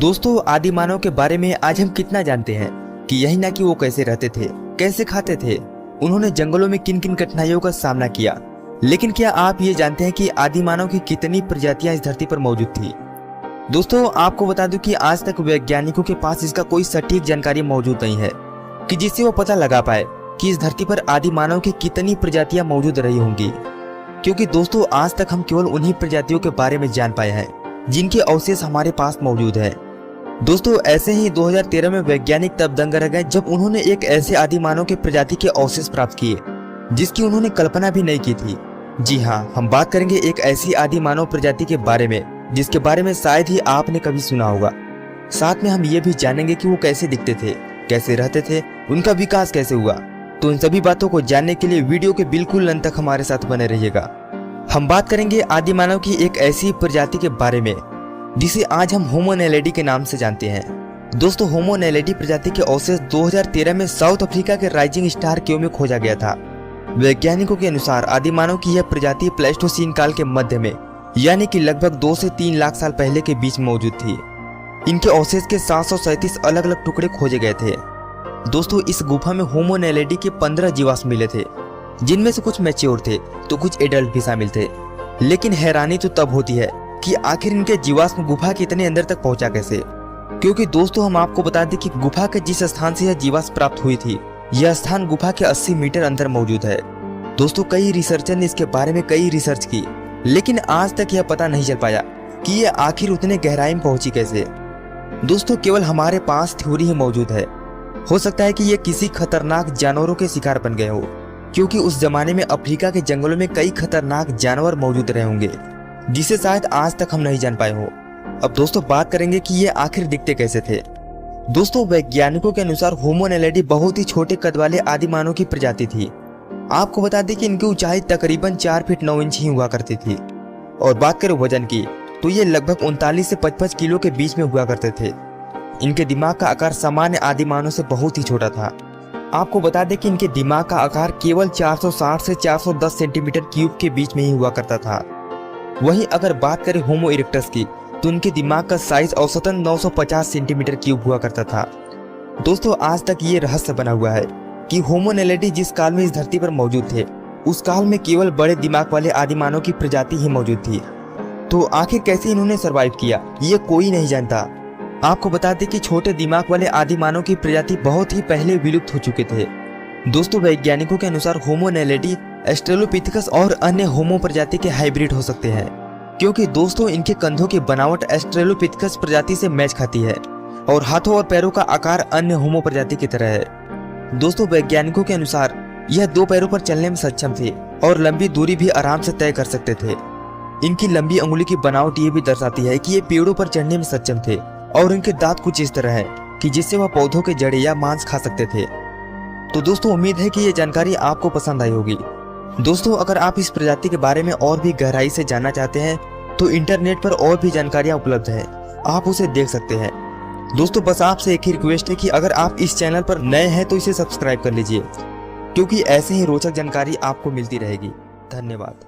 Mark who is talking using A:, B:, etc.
A: दोस्तों, आदि मानव के बारे में आज हम कितना जानते हैं कि यही ना कि वो कैसे रहते थे, कैसे खाते थे, उन्होंने जंगलों में किन किन कठिनाइयों का सामना किया। लेकिन क्या आप ये जानते हैं कि आदि मानव की कितनी प्रजातियां इस धरती पर मौजूद थी? दोस्तों, आपको बता दूं कि आज तक वैज्ञानिकों के पास इसका कोई सटीक जानकारी मौजूद नहीं है कि जिससे वो पता लगा पाए कि इस धरती पर आदि मानव की कितनी प्रजातियां मौजूद रही होंगी। क्योंकि दोस्तों, आज तक हम केवल उन्हीं प्रजातियों के बारे में जान पाए हैं जिनके अवशेष हमारे पास मौजूद है। दोस्तों, ऐसे ही 2013 में वैज्ञानिक तब दंग रह गए जब उन्होंने एक ऐसे आदि मानव के प्रजाति के अवशेष प्राप्त किए जिसकी उन्होंने कल्पना भी नहीं की थी। जी हाँ, हम बात करेंगे एक ऐसी आदि मानव प्रजाति के बारे में जिसके बारे में शायद ही आपने कभी सुना होगा। साथ में हम ये भी जानेंगे कि वो कैसे दिखते थे, कैसे रहते थे, उनका विकास कैसे हुआ। तो इन सभी बातों को जानने के लिए वीडियो के बिल्कुल अंत तक हमारे साथ बने रहिएगा। हम बात करेंगे आदि मानव की एक ऐसी प्रजाति के बारे में जिसे आज हम होमो नैलिडी के नाम से जानते हैं। दोस्तों, होमो नैलिडी प्रजाति के अवशेष 2013 में साउथ अफ्रीका के राइजिंग स्टार केव में खोजा गया था। वैज्ञानिकों के अनुसार आदि मानव की यह प्रजाति प्लेस्टोसीन काल के मध्य में यानी कि लगभग 2 से 3 लाख साल पहले के बीच में मौजूद थी। इनके अवशेष के 737 अलग अलग टुकड़े खोजे गए थे। दोस्तों, इस गुफा में होमो नैलिडी के 15 जीवाश्म मिले थे, जिनमें से कुछ मैच्योर थे तो कुछ एडल्ट भी शामिल थे। लेकिन हैरानी तो तब होती है कि आखिर इनके जीवाश्म गुफा के इतने अंदर तक पहुंचा कैसे। क्योंकि दोस्तों, हम आपको बता दें कि गुफा के जिस स्थान से यह जीवाश्म प्राप्त हुई थी, यह स्थान गुफा के 80 मीटर अंदर मौजूद है। दोस्तों, कई रिसर्चर ने इसके बारे में कई रिसर्च की, लेकिन आज तक यह पता नहीं चल पाया कि यह आखिर उतने गहराई में पहुंची कैसे। दोस्तों, केवल हमारे पास थ्योरी ही मौजूद है। हो सकता है कि ये किसी खतरनाक जानवरों के शिकार बन गए हो, क्योंकि उस जमाने में अफ्रीका के जंगलों में कई खतरनाक जानवर मौजूद रहे होंगे जिसे शायद आज तक हम नहीं जान पाए हो। अब दोस्तों, बात करेंगे कि ये आखिर दिखते कैसे थे। दोस्तों, वैज्ञानिकों के अनुसार होमो नैलिडी बहुत ही छोटे कद वाले आदि मानव की प्रजाति थी। आपको बता दें कि इनकी ऊंचाई तकरीबन 4 फीट 9 इंच ही हुआ करती थी। और बात करें वजन की तो ये लगभग 39 से 55 किलो के बीच में हुआ करते थे। इनके दिमाग का आकार सामान्य आदि मानव से बहुत ही छोटा था। आपको बता दें कि इनके दिमाग का आकार केवल 460 से 410 सेंटीमीटर क्यूब के बीच में ही हुआ करता था। वहीं अगर बात करें होमो इरेक्टस की तो उनके दिमाग का साइज औसतन 950 सेंटीमीटर क्यूब हुआ करता था। दोस्तों, आज तक ये रहस्य बना हुआ है कि होमो नैलिडी जिस काल में इस धरती पर मौजूद थे, उस काल में केवल बड़े दिमाग वाले आदि मानव की प्रजाति ही मौजूद थी। तो आखिर कैसे इन्होंने सरवाइव किया, ये कोई नहीं जानता। आपको बता दें कि छोटे दिमाग वाले आदि मानव की प्रजाति बहुत ही पहले विलुप्त हो चुके थे। दोस्तों, वैज्ञानिकों के अनुसार होमो नैलिडी एस्ट्रेलोपिथेकस और अन्य होमो प्रजाति के हाइब्रिड हो सकते हैं, क्योंकि दोस्तों इनके कंधों की बनावट एस्ट्रेलोपिथेकस प्रजाति से मैच खाती है और हाथों और पैरों का आकार अन्य होमो प्रजाति की तरह है। दोस्तों, वैज्ञानिकों के अनुसार यह 2 पैरों पर चलने में सक्षम थे और लंबी दूरी भी आराम से तय कर सकते थे। इनकी लंबी अंगुली की बनावट ये भी दर्शाती है कि ये पेड़ों पर चढ़ने में सक्षम थे और इनके दांत कुछ इस तरह है कि जिससे वह पौधों के जड़ें या मांस खा सकते थे। तो दोस्तों, उम्मीद है कि ये जानकारी आपको पसंद आई होगी। दोस्तों, अगर आप इस प्रजाति के बारे में और भी गहराई से जानना चाहते हैं तो इंटरनेट पर और भी जानकारियां उपलब्ध है, आप उसे देख सकते हैं। दोस्तों, बस आपसे एक ही रिक्वेस्ट है कि अगर आप इस चैनल पर नए हैं तो इसे सब्सक्राइब कर लीजिए, क्योंकि ऐसे ही रोचक जानकारी आपको मिलती रहेगी। धन्यवाद।